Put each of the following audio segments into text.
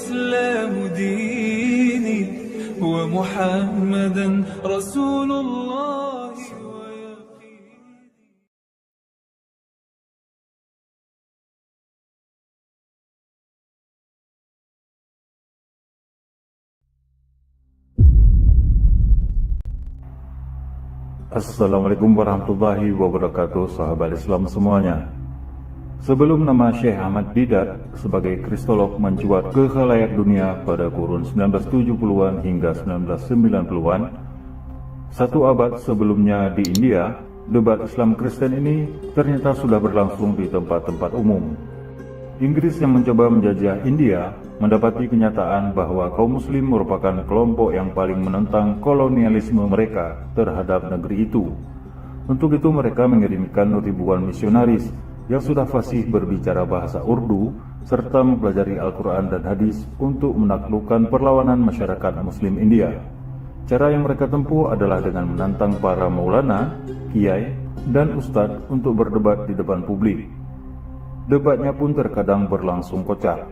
والإسلام ديني ومحمدا رسول الله ويقيني. Assalamualaikum warahmatullahi wabarakatuh, sahabat Islam semuanya. Sebelum nama Syekh Ahmad Didat sebagai kristolog mencuat ke khalayak dunia pada kurun 1970-an hingga 1990-an, satu abad sebelumnya di India, debat Islam Kristen ini ternyata sudah berlangsung di tempat-tempat umum. Inggris yang mencoba menjajah India mendapati kenyataan bahwa kaum muslim merupakan kelompok yang paling menentang kolonialisme mereka terhadap negeri itu. Untuk itu mereka mengirimkan ribuan misionaris yang sudah fasih berbicara bahasa Urdu serta mempelajari Al-Quran dan hadis untuk menaklukkan perlawanan masyarakat muslim India. Cara yang mereka tempuh adalah dengan menantang para maulana, kiai, dan ustadz untuk berdebat di depan publik. Debatnya pun terkadang berlangsung kocak.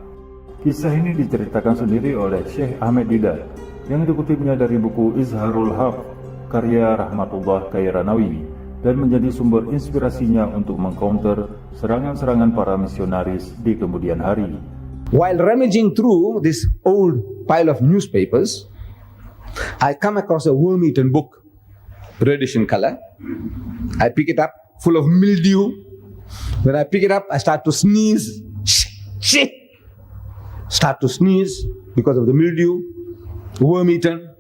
Kisah ini diceritakan sendiri oleh Syekh Ahmad Didat yang dikutipnya dari buku Izharul Haq karya Rahmatullah Kairanawi dan menjadi sumber inspirasinya untuk mengcounter serangan-serangan para misionaris di kemudian hari. While rummaging through this old pile of newspapers, I come across a worm-eaten book, reddish in color. I pick it up, full of mildew. When I pick it up, I start to sneeze. Start to sneeze because of the mildew, worm-eaten.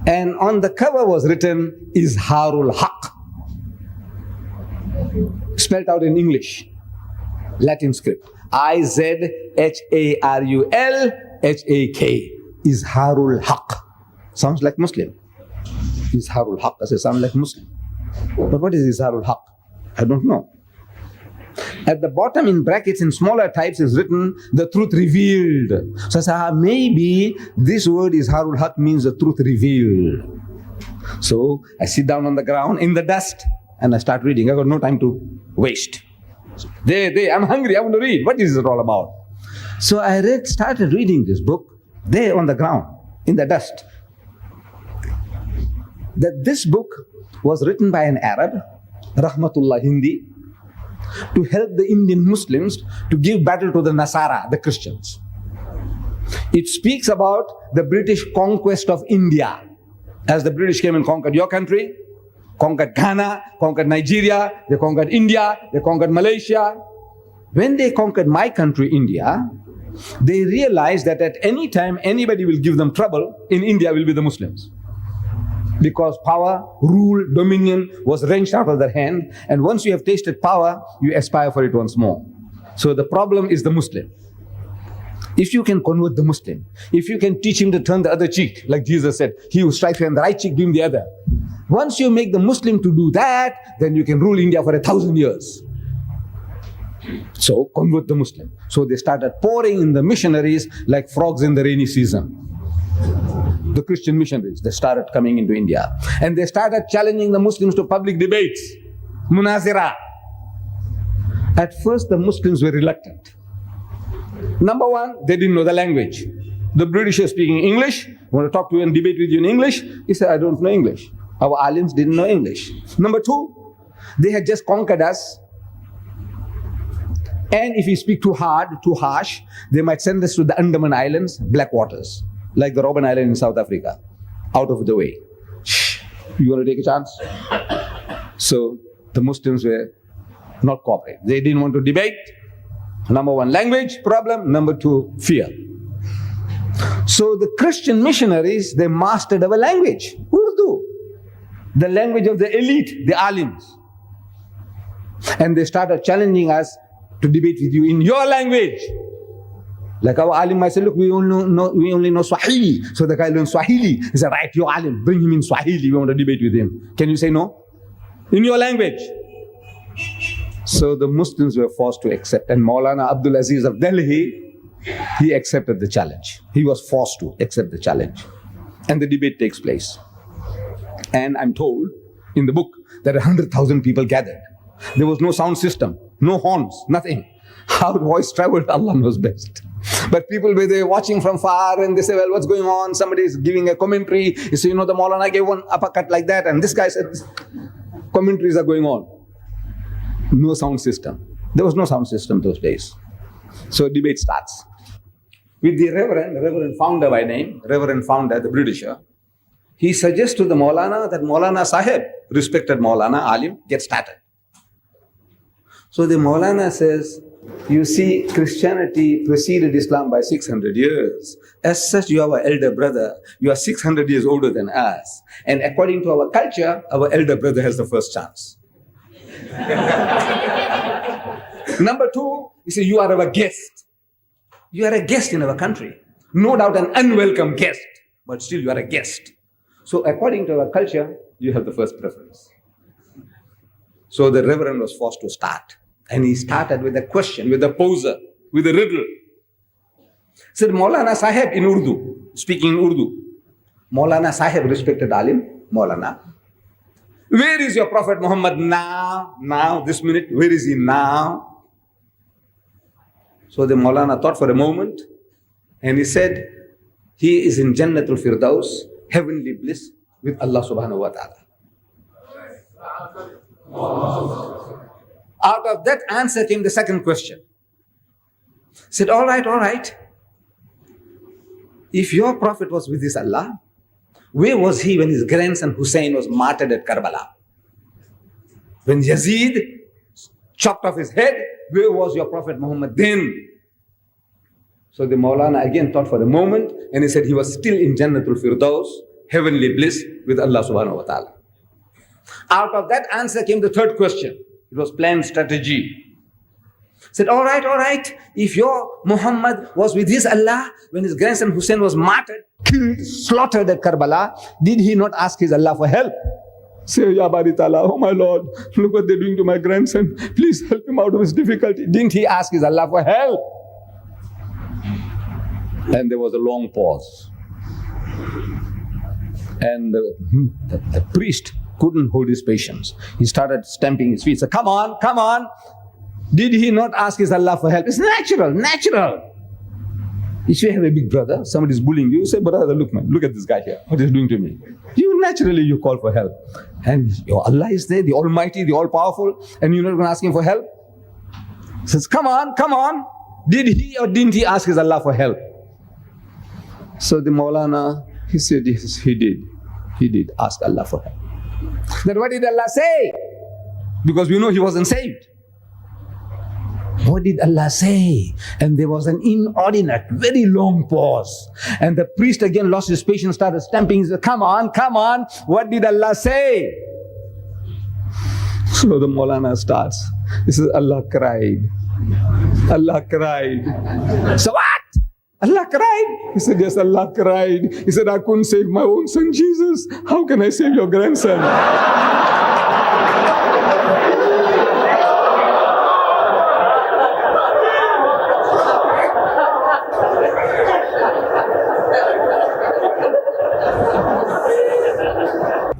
And on the cover was written, Izharul Haq. Spelled out in English, Latin script. I-Z-H-A-R-U-L-H-A-K. Izharul Haq. Sounds like Muslim. Izharul Haq, does it sound like Muslim? But what is Izharul Haq? I don't know. At the bottom in brackets in smaller types is written the truth revealed. So I say, maybe this word Izharul Haq means the truth revealed. So I sit down on the ground in the dust and I start reading. I got no time to waste. I'm hungry, I want to read. What is it all about? So I started reading this book there on the ground, in the dust. That this book was written by an Arab, Rahmatullah Hindi, to help the Indian Muslims to give battle to the Nasara, the Christians. It speaks about the British conquest of India. As the British came and conquered your country, conquered Ghana, conquered Nigeria, they conquered India, they conquered Malaysia. When they conquered my country, India, they realized that at any time anybody will give them trouble, in India will be the Muslims. Because power, rule, dominion was wrenched out of their hand, and once you have tasted power, you aspire for it once more. So the problem is the Muslim. If you can convert the Muslim, if you can teach him to turn the other cheek, like Jesus said, he who strikes you on the right cheek, give him the other. Once you make the Muslim to do that, then you can rule India for 1,000 years. So convert the Muslim. So they started pouring in the missionaries like frogs in the rainy season. The Christian missionaries, they started coming into India. And they started challenging the Muslims to public debates, munazira. At first the Muslims were reluctant. Number one, they didn't know the language. The British are speaking English, want to talk to you and debate with you in English. He said, I don't know English. Our aliens didn't know English. Number two, they had just conquered us. And if we speak too hard, too harsh, they might send us to the Andaman Islands, black waters, like the Robben Island in South Africa, out of the way. You want to take a chance? So the Muslims were not cooperative. They didn't want to debate. Number one, language problem. Number two, fear. So the Christian missionaries, they mastered our language, Urdu, the language of the elite, the alims. And they started challenging us to debate with you in your language. Like our alim might say, look, we only know Swahili. So the guy learns Swahili. He said, right, your alim, bring him in Swahili. We want to debate with him. Can you say no? In your language. So the Muslims were forced to accept. And Maulana Abdul Aziz of Delhi, he accepted the challenge. He was forced to accept the challenge. And the debate takes place. And I'm told in the book that 100,000 people gathered. There was no sound system, no horns, nothing. How voice traveled, Allah knows best. But people were there watching from far and they say, well, what's going on? Somebody is giving a commentary. You say, the Maulana gave one uppercut like that. And this guy said, commentaries are going on. No sound system. There was no sound system those days. So debate starts. With the Reverend Founder by name, Reverend Founder, the Britisher, he suggests to the Maulana that Maulana Sahib, respected Maulana, Alim, get started. So the Maulana says, you see, Christianity preceded Islam by 600 years. As such, you are our elder brother. You are 600 years older than us. And according to our culture, our elder brother has the first chance. Number two, he says, you are our guest. You are a guest in our country. No doubt an unwelcome guest, but still you are a guest. So according to our culture, you have the first preference. So the Reverend was forced to start. And he started with a question, with a poser, with a riddle. Said, Maulana Sahib in Urdu, speaking in Urdu. Maulana Sahib, respected Alim, Maulana. Where is your Prophet Muhammad now? Now, this minute, where is he now? So the Maulana thought for a moment and he said, he is in Jannatul Firdaus, heavenly bliss with Allah subhanahu wa ta'ala. Out of that answer came the second question. Said, all right. If your Prophet was with his Allah, where was he when his grandson Hussein was martyred at Karbala? When Yazid chopped off his head, where was your Prophet Muhammad then? So the Maulana again thought for a moment and he said he was still in Jannatul Firdaus, heavenly bliss with Allah subhanahu wa ta'ala. Out of that answer came the third question. It was planned strategy. Said, all right. If your Muhammad was with his Allah when his grandson Hussein was martyred, killed, slaughtered at Karbala, did he not ask his Allah for help? Say, Ya Bari Ta'ala, oh my Lord, look what they're doing to my grandson. Please help him out of his difficulty. Didn't he ask his Allah for help? And there was a long pause. And the priest couldn't hold his patience. He started stamping his feet. He said, come on. Did he not ask his Allah for help? It's natural. If you have a big brother, somebody is bullying you, say, brother, look at this guy here. What is he doing to me? You call for help. And your Allah is there, the Almighty, the All-Powerful, and you're not going to ask him for help? He says, come on. Did he or didn't he ask his Allah for help? So the Maulana, he said, yes, he did. He did ask Allah for help. Then what did Allah say? Because we know he wasn't saved. What did Allah say? And there was an inordinate, very long pause. And the priest again lost his patience, started stamping. He said, come on. What did Allah say? So the Maulana starts. He says, Allah cried. So what? Allah cried? He said, yes, Allah cried. He said, I couldn't save my own son Jesus. How can I save your grandson?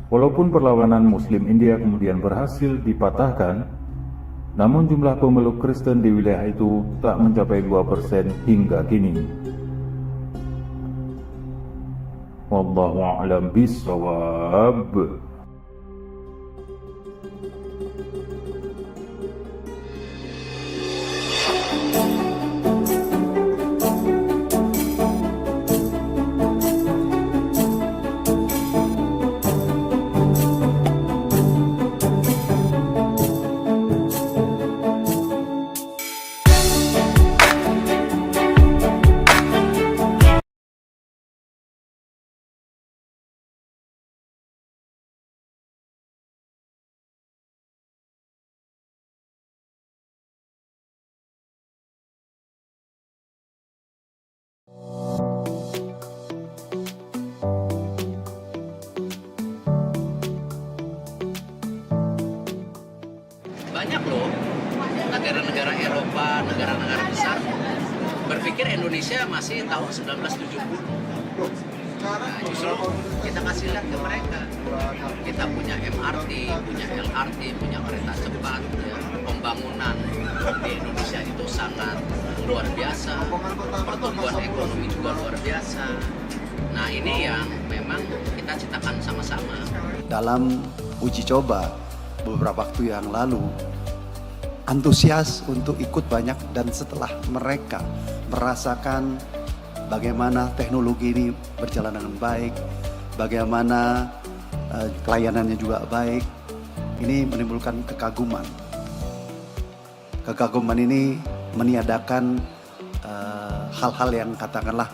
Walaupun perlawanan Muslim India kemudian berhasil dipatahkan, namun jumlah pemeluk Kristen di wilayah itu tak mencapai 2% hingga kini. Wallahu a'lam bishawab. Banyak loh negara-negara Eropa, negara-negara besar berpikir Indonesia masih tahun 1970. Nah, justru kita kasih lihat ke mereka. Kita punya MRT, punya LRT, punya kereta cepat. Ya. Pembangunan di Indonesia itu sangat luar biasa, pertumbuhan ekonomi juga luar biasa. Nah ini yang memang kita ciptakan sama-sama. Dalam uji coba beberapa waktu yang lalu, antusias untuk ikut banyak, dan setelah mereka merasakan bagaimana teknologi ini berjalan dengan baik, bagaimana pelayanannya juga baik, ini menimbulkan kekaguman. Kekaguman ini meniadakan hal-hal yang katakanlah